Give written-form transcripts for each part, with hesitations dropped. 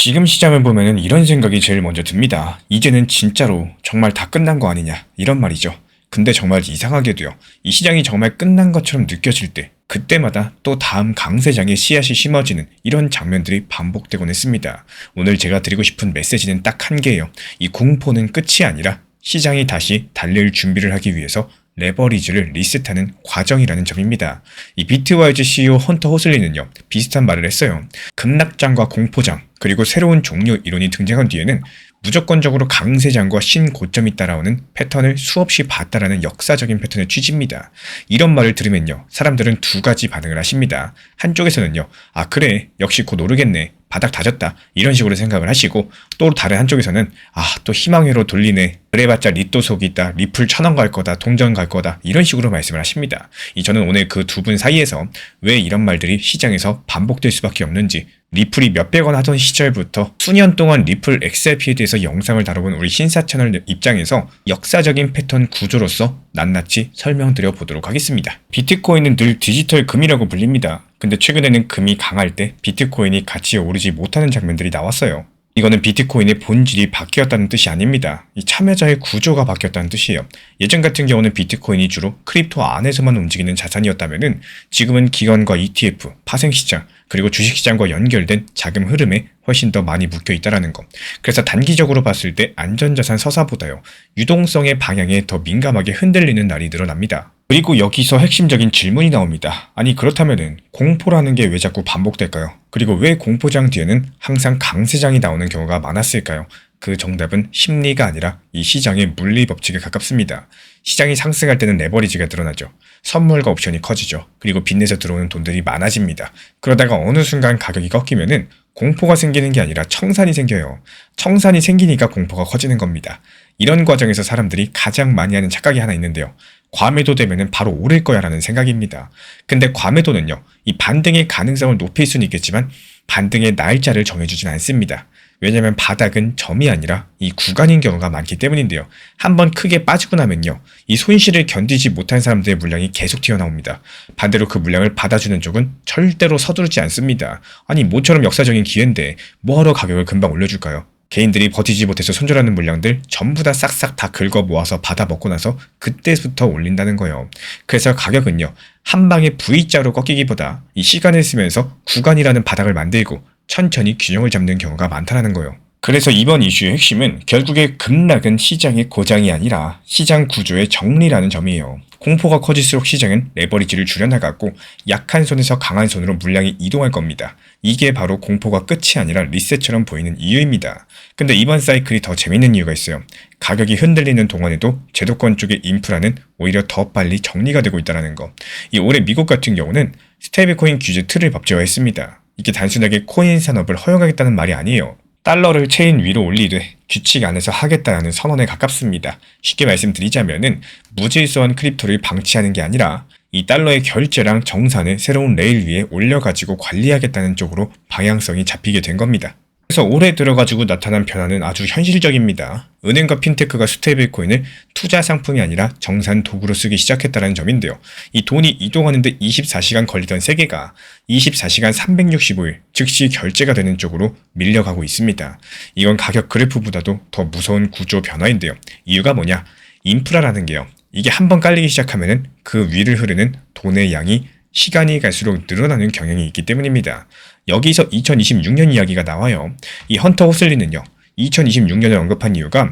지금 시장을 보면은 이런 생각이 제일 먼저 듭니다. 이제는 진짜로 정말 다 끝난 거 아니냐 이런 말이죠. 근데 정말 이상하게도요. 이 시장이 정말 끝난 것처럼 느껴질 때 그때마다 또 다음 강세장의 씨앗이 심어지는 이런 장면들이 반복되곤 했습니다. 오늘 제가 드리고 싶은 메시지는 딱 한 개예요. 이 공포는 끝이 아니라 시장이 다시 달릴 준비를 하기 위해서 레버리지를 리셋하는 과정이라는 점입니다. 이 비트와이즈 CEO 헌터 호슬리는요, 비슷한 말을 했어요. 급락장과 공포장, 그리고 새로운 종료 이론이 등장한 뒤에는 무조건적으로 강세장과 신고점이 따라오는 패턴을 수없이 봤다라는 역사적인 패턴의 취지입니다. 이런 말을 들으면요, 사람들은 두 가지 반응을 하십니다. 한쪽에서는요, 아 그래, 역시 곧 오르겠네, 바닥 다졌다, 이런 식으로 생각을 하시고, 또 다른 한쪽에서는 아 또 희망회로 돌리네, 그래봤자 리또 속이 있다, 리플 1000원 갈 거다, 동전 갈 거다, 이런 식으로 말씀을 하십니다. 저는 오늘 그 두 분 사이에서 왜 이런 말들이 시장에서 반복될 수밖에 없는지, 리플이 몇백 원 하던 시절부터 수년 동안 리플 XRP에 대해서 영상을 다뤄본 우리 신사 채널 입장에서 역사적인 패턴 구조로서 낱낱이 설명드려 보도록 하겠습니다. 비트코인은 늘 디지털 금이라고 불립니다. 근데 최근에는 금이 강할 때 비트코인이 같이 오르지 못하는 장면들이 나왔어요. 이거는 비트코인의 본질이 바뀌었다는 뜻이 아닙니다. 이 참여자의 구조가 바뀌었다는 뜻이에요. 예전 같은 경우는 비트코인이 주로 크립토 안에서만 움직이는 자산이었다면은 지금은 기관과 ETF, 파생시장, 그리고 주식시장과 연결된 자금 흐름에 훨씬 더 많이 묶여 있다는 거. 그래서 단기적으로 봤을 때 안전자산 서사보다요, 유동성의 방향에 더 민감하게 흔들리는 날이 늘어납니다. 그리고 여기서 핵심적인 질문이 나옵니다. 아니 그렇다면은 공포라는 게 왜 자꾸 반복될까요? 그리고 왜 공포장 뒤에는 항상 강세장이 나오는 경우가 많았을까요? 그 정답은 심리가 아니라 이 시장의 물리 법칙에 가깝습니다. 시장이 상승할 때는 레버리지가 늘어나죠. 선물과 옵션이 커지죠. 그리고 빚내서 들어오는 돈들이 많아집니다. 그러다가 어느 순간 가격이 꺾이면은 공포가 생기는 게 아니라 청산이 생겨요. 청산이 생기니까 공포가 커지는 겁니다. 이런 과정에서 사람들이 가장 많이 하는 착각이 하나 있는데요. 과매도 되면은 바로 오를 거야 라는 생각입니다. 근데 과매도는요, 이 반등의 가능성을 높일 수는 있겠지만 반등의 날짜를 정해주진 않습니다. 왜냐면 바닥은 점이 아니라 이 구간인 경우가 많기 때문인데요. 한번 크게 빠지고 나면요, 이 손실을 견디지 못한 사람들의 물량이 계속 튀어나옵니다. 반대로 그 물량을 받아주는 쪽은 절대로 서두르지 않습니다. 아니 모처럼 역사적인 기회인데 뭐하러 가격을 금방 올려줄까요? 개인들이 버티지 못해서 손절하는 물량들 전부 다 싹싹 다 긁어 모아서 받아 먹고 나서 그때부터 올린다는 거예요. 그래서 가격은요, 한 방에 V자로 꺾이기보다 이 시간을 쓰면서 구간이라는 바닥을 만들고 천천히 균형을 잡는 경우가 많다는 거예요. 그래서 이번 이슈의 핵심은 결국에 급락은 시장의 고장이 아니라 시장 구조의 정리라는 점이에요. 공포가 커질수록 시장은 레버리지를 줄여나가고 약한 손에서 강한 손으로 물량이 이동할 겁니다. 이게 바로 공포가 끝이 아니라 리셋처럼 보이는 이유입니다. 근데 이번 사이클이 더 재밌는 이유가 있어요. 가격이 흔들리는 동안에도 제도권 쪽의 인프라는 오히려 더 빨리 정리가 되고 있다는 거. 이 올해 미국 같은 경우는 스테이블코인 규제 틀을 법제화했습니다. 이게 단순하게 코인 산업을 허용하겠다는 말이 아니에요. 달러를 체인 위로 올리되 규칙 안에서 하겠다는 선언에 가깝습니다. 쉽게 말씀드리자면은 무질서한 크립토를 방치하는 게 아니라 이 달러의 결제랑 정산을 새로운 레일 위에 올려가지고 관리하겠다는 쪽으로 방향성이 잡히게 된 겁니다. 그래서 올해 들어가지고 나타난 변화는 아주 현실적입니다. 은행과 핀테크가 스테이블코인을 투자 상품이 아니라 정산 도구로 쓰기 시작했다는 점인데요. 이 돈이 이동하는데 24시간 걸리던 세계가 24시간 365일 즉시 결제가 되는 쪽으로 밀려가고 있습니다. 이건 가격 그래프보다도 더 무서운 구조 변화인데요. 이유가 뭐냐? 인프라라는 게요, 이게 한번 깔리기 시작하면은 그 위를 흐르는 돈의 양이 시간이 갈수록 늘어나는 경향이 있기 때문입니다. 여기서 2026년 이야기가 나와요. 이 헌터 호슬리는요, 2026년을 언급한 이유가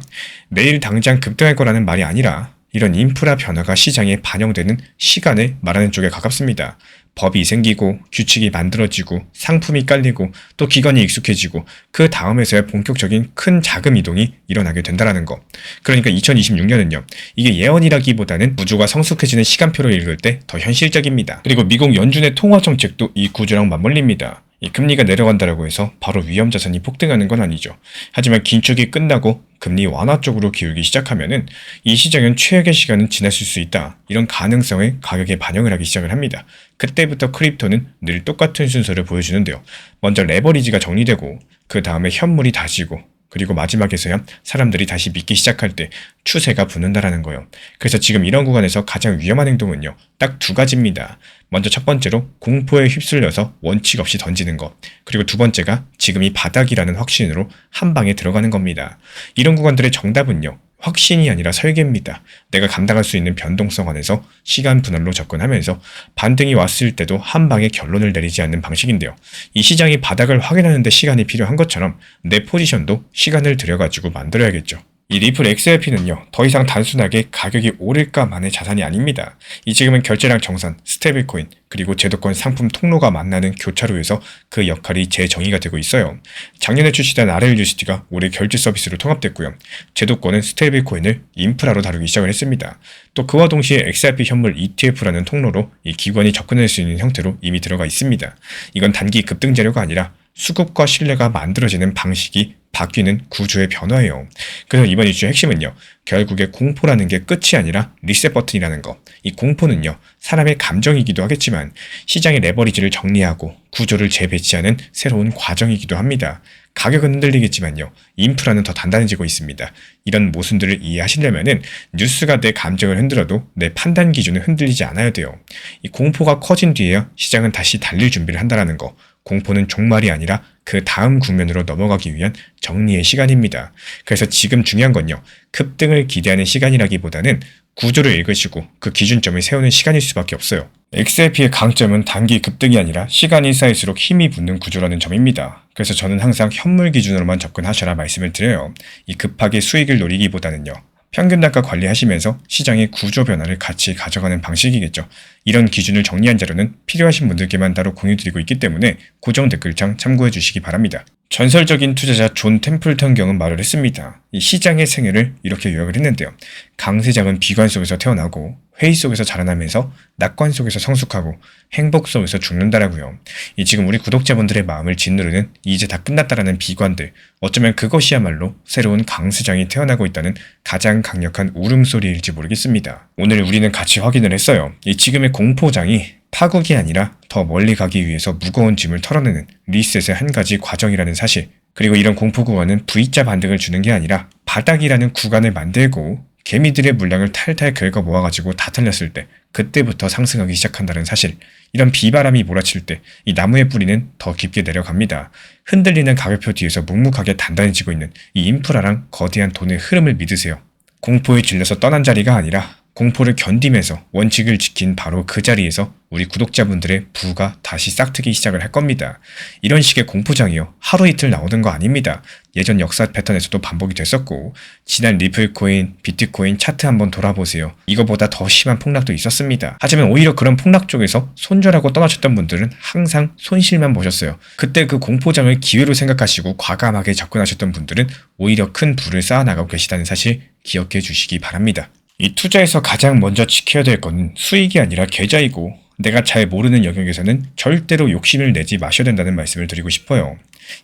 내일 당장 급등할 거라는 말이 아니라 이런 인프라 변화가 시장에 반영되는 시간을 말하는 쪽에 가깝습니다. 법이 생기고 규칙이 만들어지고 상품이 깔리고 또 기관이 익숙해지고 그 다음에서야 본격적인 큰 자금 이동이 일어나게 된다는 거. 그러니까 2026년은요, 이게 예언이라기보다는 구조가 성숙해지는 시간표를 읽을 때 더 현실적입니다. 그리고 미국 연준의 통화 정책도 이 구조랑 맞물립니다. 이 금리가 내려간다고 해서 바로 위험 자산이 폭등하는 건 아니죠. 하지만 긴축이 끝나고 금리 완화 쪽으로 기울기 시작하면은 이 시장은 최악의 시간은 지났을 수 있다, 이런 가능성을 가격에 반영을 하기 시작을 합니다. 그때부터 크립토는 늘 똑같은 순서를 보여주는데요. 먼저 레버리지가 정리되고 그 다음에 현물이 다지고 그리고 마지막에서야 사람들이 다시 믿기 시작할 때 추세가 붙는다라는 거예요. 그래서 지금 이런 구간에서 가장 위험한 행동은요. 딱 두 가지입니다. 먼저 첫 번째로 공포에 휩쓸려서 원칙 없이 던지는 것. 그리고 두 번째가 지금이 바닥이라는 확신으로 한 방에 들어가는 겁니다. 이런 구간들의 정답은요. 확신이 아니라 설계입니다. 내가 감당할 수 있는 변동성 안에서 시간 분할로 접근하면서 반등이 왔을 때도 한 방에 결론을 내리지 않는 방식인데요. 이 시장이 바닥을 확인하는 데 시간이 필요한 것처럼 내 포지션도 시간을 들여가지고 만들어야겠죠. 이 리플 XRP는요, 더 이상 단순하게 가격이 오를까만의 자산이 아닙니다. 이 지금은 결제량 정산, 스테이블 코인, 그리고 제도권 상품 통로가 만나는 교차로에서 그 역할이 재정의가 되고 있어요. 작년에 출시된 RLUSD가 올해 결제 서비스로 통합됐고요. 제도권은 스테이블 코인을 인프라로 다루기 시작을 했습니다. 또 그와 동시에 XRP 현물 ETF라는 통로로 이 기관이 접근할 수 있는 형태로 이미 들어가 있습니다. 이건 단기 급등 재료가 아니라 수급과 신뢰가 만들어지는 방식이 바뀌는 구조의 변화예요. 그래서 이번 이슈의 핵심은요. 결국에 공포라는 게 끝이 아니라 리셋 버튼이라는 거. 이 공포는요. 사람의 감정이기도 하겠지만 시장의 레버리지를 정리하고 구조를 재배치하는 새로운 과정이기도 합니다. 가격은 흔들리겠지만요. 인프라는 더 단단해지고 있습니다. 이런 모순들을 이해하시려면은 뉴스가 내 감정을 흔들어도 내 판단 기준은 흔들리지 않아야 돼요. 이 공포가 커진 뒤에야 시장은 다시 달릴 준비를 한다는 거. 공포는 종말이 아니라 그 다음 국면으로 넘어가기 위한 정리의 시간입니다. 그래서 지금 중요한 건요. 급등을 기대하는 시간이라기보다는 구조를 읽으시고 그 기준점을 세우는 시간일 수밖에 없어요. XRP의 강점은 단기 급등이 아니라 시간이 쌓일수록 힘이 붙는 구조라는 점입니다. 그래서 저는 항상 현물 기준으로만 접근하셔라 말씀을 드려요. 이 급하게 수익을 노리기보다는요. 평균 단가 관리하시면서 시장의 구조 변화를 같이 가져가는 방식이겠죠. 이런 기준을 정리한 자료는 필요하신 분들께만 따로 공유드리고 있기 때문에 고정 댓글창 참고해 주시기 바랍니다. 전설적인 투자자 존 템플턴 경은 말을 했습니다. 이 시장의 생애를 이렇게 요약을 했는데요. 강세장은 비관 속에서 태어나고 회의 속에서 자라나면서 낙관 속에서 성숙하고 행복 속에서 죽는다라고요. 이 지금 우리 구독자분들의 마음을 짓누르는 이제 다 끝났다라는 비관들, 어쩌면 그것이야말로 새로운 강세장이 태어나고 있다는 가장 강력한 울음소리일지 모르겠습니다. 오늘 우리는 같이 확인을 했어요. 이 지금의 공포장이 파국이 아니라 더 멀리 가기 위해서 무거운 짐을 털어내는 리셋의 한 가지 과정이라는 사실. 그리고 이런 공포 구간은 V자 반등을 주는 게 아니라 바닥이라는 구간을 만들고 개미들의 물량을 탈탈 긁어 모아가지고 다 털렸을 때 그때부터 상승하기 시작한다는 사실. 이런 비바람이 몰아칠 때 이 나무의 뿌리는 더 깊게 내려갑니다. 흔들리는 가격표 뒤에서 묵묵하게 단단해지고 있는 이 인프라랑 거대한 돈의 흐름을 믿으세요. 공포에 질려서 떠난 자리가 아니라 공포를 견디면서 원칙을 지킨 바로 그 자리에서 우리 구독자분들의 부가 다시 싹트기 시작을 할 겁니다. 이런 식의 공포장이요. 하루 이틀 나오는 거 아닙니다. 예전 역사 패턴에서도 반복이 됐었고 지난 리플코인, 비트코인 차트 한번 돌아보세요. 이거보다 더 심한 폭락도 있었습니다. 하지만 오히려 그런 폭락 쪽에서 손절하고 떠나셨던 분들은 항상 손실만 보셨어요. 그때 그 공포장을 기회로 생각하시고 과감하게 접근하셨던 분들은 오히려 큰 부를 쌓아나가고 계시다는 사실 기억해 주시기 바랍니다. 이 투자에서 가장 먼저 지켜야 될 건 수익이 아니라 계좌이고 내가 잘 모르는 영역에서는 절대로 욕심을 내지 마셔야 된다는 말씀을 드리고 싶어요.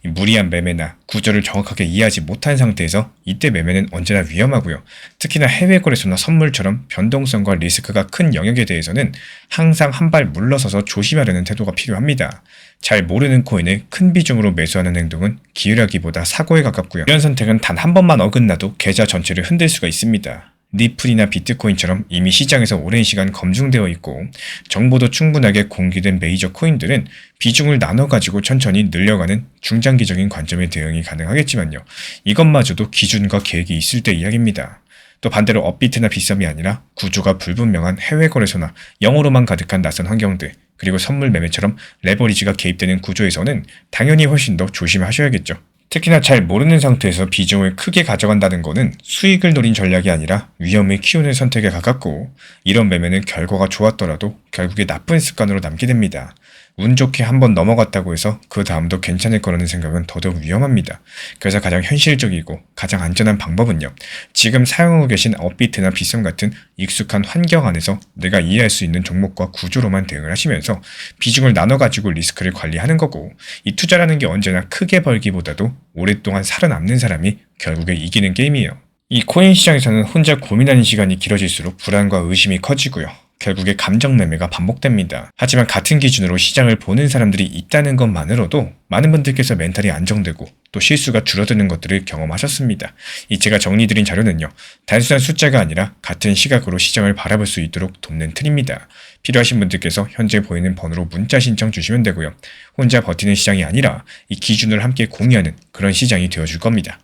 무리한 매매나 구조를 정확하게 이해하지 못한 상태에서 이때 매매는 언제나 위험하고요. 특히나 해외 거래소나 선물처럼 변동성과 리스크가 큰 영역에 대해서는 항상 한 발 물러서서 조심하려는 태도가 필요합니다. 잘 모르는 코인을 큰 비중으로 매수하는 행동은 기회라기보다 사고에 가깝고요. 이런 선택은 단 한 번만 어긋나도 계좌 전체를 흔들 수가 있습니다. 리플이나 비트코인처럼 이미 시장에서 오랜 시간 검증되어 있고 정보도 충분하게 공개된 메이저 코인들은 비중을 나눠가지고 천천히 늘려가는 중장기적인 관점의 대응이 가능하겠지만요. 이것마저도 기준과 계획이 있을 때 이야기입니다. 또 반대로 업비트나 빗썸이 아니라 구조가 불분명한 해외 거래소나 영어로만 가득한 낯선 환경들, 그리고 선물 매매처럼 레버리지가 개입되는 구조에서는 당연히 훨씬 더 조심하셔야겠죠. 특히나 잘 모르는 상태에서 비중을 크게 가져간다는 것은 수익을 노린 전략이 아니라 위험을 키우는 선택에 가깝고 이런 매매는 결과가 좋았더라도 결국에 나쁜 습관으로 남게 됩니다. 운 좋게 한번 넘어갔다고 해서 그 다음도 괜찮을 거라는 생각은 더더욱 위험합니다. 그래서 가장 현실적이고 가장 안전한 방법은요. 지금 사용하고 계신 업비트나 빗썸 같은 익숙한 환경 안에서 내가 이해할 수 있는 종목과 구조로만 대응을 하시면서 비중을 나눠가지고 리스크를 관리하는 거고 이 투자라는 게 언제나 크게 벌기보다도 오랫동안 살아남는 사람이 결국에 이기는 게임이에요. 이 코인 시장에서는 혼자 고민하는 시간이 길어질수록 불안과 의심이 커지고요. 결국에 감정 매매가 반복됩니다. 하지만 같은 기준으로 시장을 보는 사람들이 있다는 것만으로도 많은 분들께서 멘탈이 안정되고 또 실수가 줄어드는 것들을 경험하셨습니다. 이 제가 정리드린 자료는요, 단순한 숫자가 아니라 같은 시각으로 시장을 바라볼 수 있도록 돕는 틀입니다. 필요하신 분들께서 현재 보이는 번호로 문자 신청 주시면 되고요. 혼자 버티는 시장이 아니라 이 기준을 함께 공유하는 그런 시장이 되어줄 겁니다.